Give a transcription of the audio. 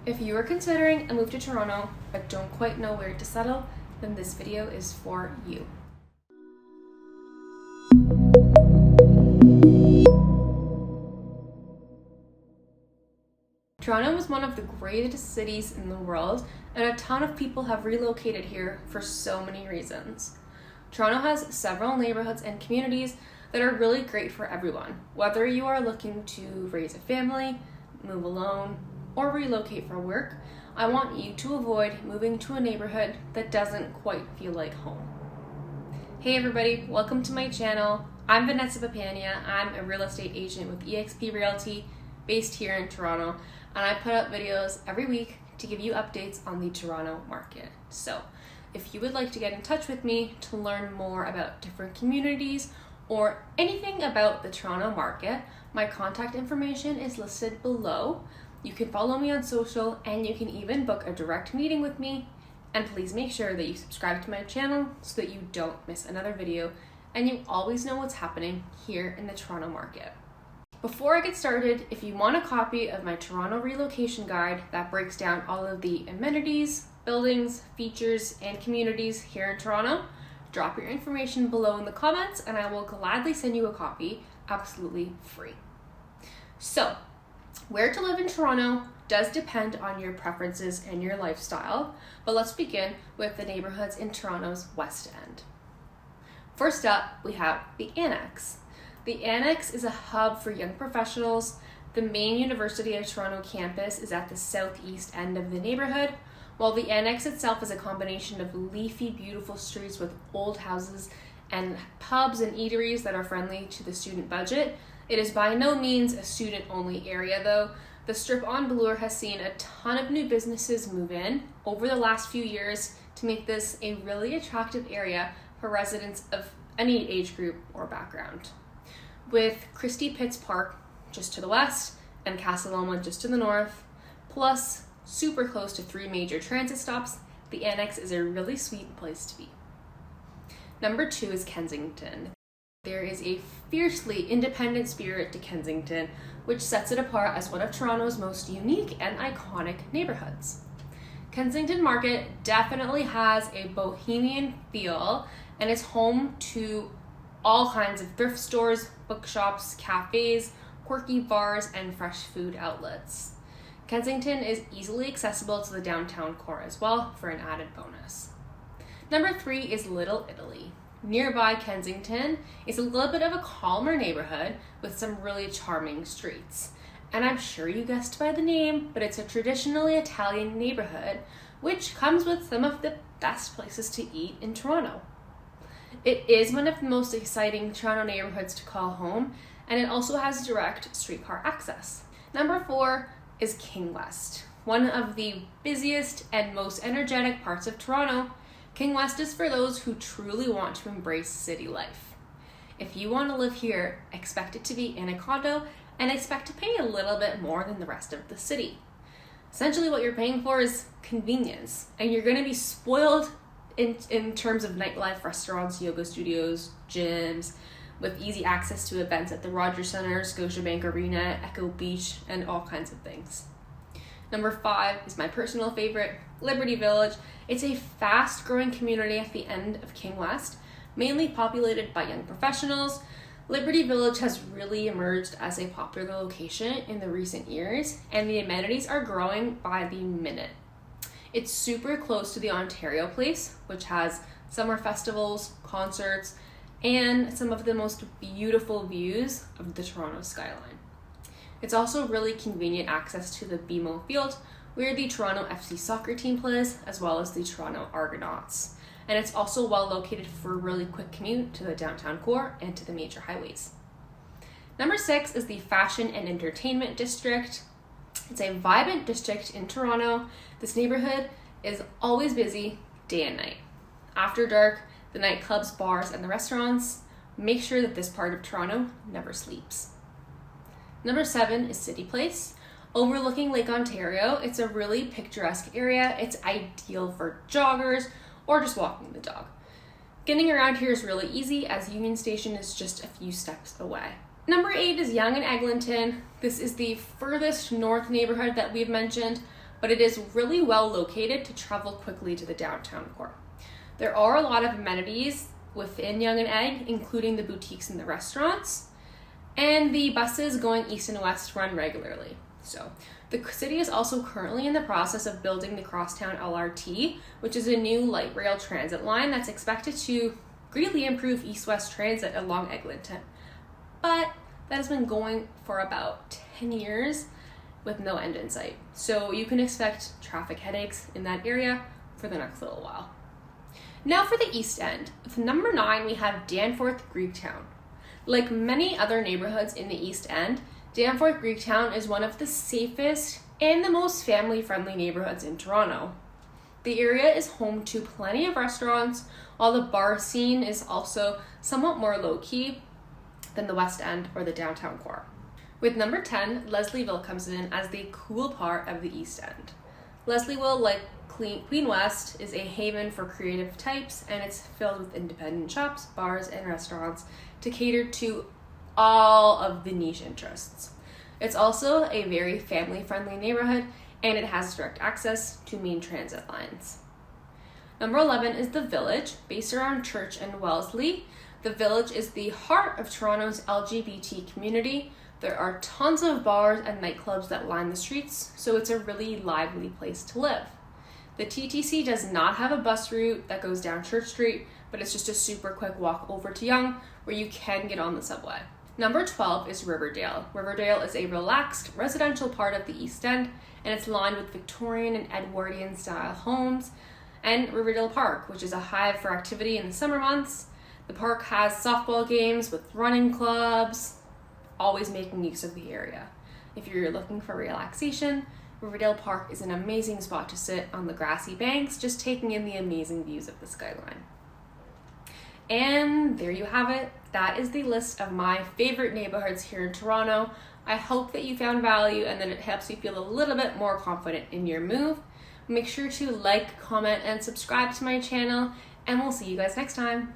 If you are considering a move to Toronto but don't quite know where to settle, then this video is for you. Toronto is one of the greatest cities in the world, and a ton of people have relocated here for so many reasons. Toronto has several neighborhoods and communities that are really great for everyone, whether you are looking to raise a family, move alone, or relocate for work. I want you to avoid moving to a neighborhood that doesn't quite feel like home. Hey everybody, welcome to my channel. I'm Vanessa Papania. I'm a real estate agent with eXp Realty based here in Toronto, and I put up videos every week to give you updates on the Toronto market. So if you would like to get in touch with me to learn more about different communities or anything about the Toronto market, my contact information is listed below. You can follow me on social, and you can even book a direct meeting with me. And please make sure that you subscribe to my channel so that you don't miss another video and you always know what's happening here in the Toronto market. Before I get started, if you want a copy of my Toronto relocation guide that breaks down all of the amenities, buildings, features, and communities here in Toronto, drop your information below in the comments and I will gladly send you a copy absolutely free. So, where to live in Toronto does depend on your preferences and your lifestyle, but let's begin with the neighborhoods in Toronto's West End. First up, we have the Annex. The Annex is a hub for young professionals. The main University of Toronto campus is at the southeast end of the neighborhood, while the Annex itself is a combination of leafy, beautiful streets with old houses and pubs and eateries that are friendly to the student budget. It is by no means a student-only area though. The strip on Bloor has seen a ton of new businesses move in over the last few years to make this a really attractive area for residents of any age group or background. With Christie Pitts Park just to the west and Casa Loma just to the north, plus super close to 3 major transit stops, the Annex is a really sweet place to be. Number 2 is Kensington. There is a fiercely independent spirit to Kensington, which sets it apart as one of Toronto's most unique and iconic neighborhoods. Kensington Market definitely has a bohemian feel and is home to all kinds of thrift stores, bookshops, cafes, quirky bars, and fresh food outlets. Kensington is easily accessible to the downtown core as well for an added bonus. Number 3 is Little Italy. Nearby Kensington is a little bit of a calmer neighborhood with some really charming streets. And I'm sure you guessed by the name, but it's a traditionally Italian neighborhood, which comes with some of the best places to eat in Toronto. It is one of the most exciting Toronto neighborhoods to call home, and it also has direct streetcar access. Number 4 is King West, one of the busiest and most energetic parts of Toronto. King West is for those who truly want to embrace city life. If you want to live here, expect it to be in a condo and expect to pay a little bit more than the rest of the city. Essentially what you're paying for is convenience, and you're going to be spoiled in terms of nightlife, restaurants, yoga studios, gyms, with easy access to events at the Rogers Centre, Scotiabank Arena, Echo Beach, and all kinds of things. Number 5 is my personal favorite, Liberty Village. It's a fast-growing community at the end of King West, mainly populated by young professionals. Liberty Village has really emerged as a popular location in the recent years, and the amenities are growing by the minute. It's super close to the Ontario Place, which has summer festivals, concerts, and some of the most beautiful views of the Toronto skyline. It's also really convenient access to the BMO Field, where the Toronto FC soccer team plays, as well as the Toronto Argonauts. And it's also well located for a really quick commute to the downtown core and to the major highways. Number 6 is the Fashion and Entertainment District. It's a vibrant district in Toronto. This neighborhood is always busy day and night. After dark, the nightclubs, bars, and the restaurants make sure that this part of Toronto never sleeps. Number 7 is CityPlace. Overlooking Lake Ontario, it's a really picturesque area. It's ideal for joggers or just walking the dog. Getting around here is really easy as Union Station is just a few steps away. Number 8 is Yonge and Eglinton. This is the furthest north neighborhood that we've mentioned, but it is really well located to travel quickly to the downtown core. There are a lot of amenities within Yonge and Egg, including the boutiques and the restaurants, and the buses going east and west run regularly. So the city is also currently in the process of building the Crosstown LRT, which is a new light rail transit line that's expected to greatly improve east-west transit along Eglinton. But that has been going for about 10 years with no end in sight. So you can expect traffic headaches in that area for the next little while. Now for the East End. With number 9, we have Danforth Greektown. Like many other neighborhoods in the East End, Danforth Greektown is one of the safest and the most family-friendly neighborhoods in Toronto. The area is home to plenty of restaurants, while the bar scene is also somewhat more low-key than the West End or the downtown core. With number 10, Leslieville comes in as the cool part of the East End. Leslieville, like Queen West, is a haven for creative types, and it's filled with independent shops, bars, and restaurants to cater to all of the niche interests. It's also a very family-friendly neighborhood, and it has direct access to main transit lines. Number 11 is The Village, based around Church and Wellesley. The Village is the heart of Toronto's LGBT community. There are tons of bars and nightclubs that line the streets, so it's a really lively place to live. The TTC does not have a bus route that goes down Church Street, but it's just a super quick walk over to Yonge where you can get on the subway. Number 12 is Riverdale. Riverdale is a relaxed residential part of the East End, and it's lined with Victorian and Edwardian style homes, and Riverdale Park, which is a hive for activity in the summer months. The park has softball games with running clubs, always making use of the area. If you're looking for relaxation, Riverdale Park is an amazing spot to sit on the grassy banks, just taking in the amazing views of the skyline. And there you have it. That is the list of my favorite neighborhoods here in Toronto. I hope that you found value and that it helps you feel a little bit more confident in your move. Make sure to like, comment, and subscribe to my channel, and we'll see you guys next time.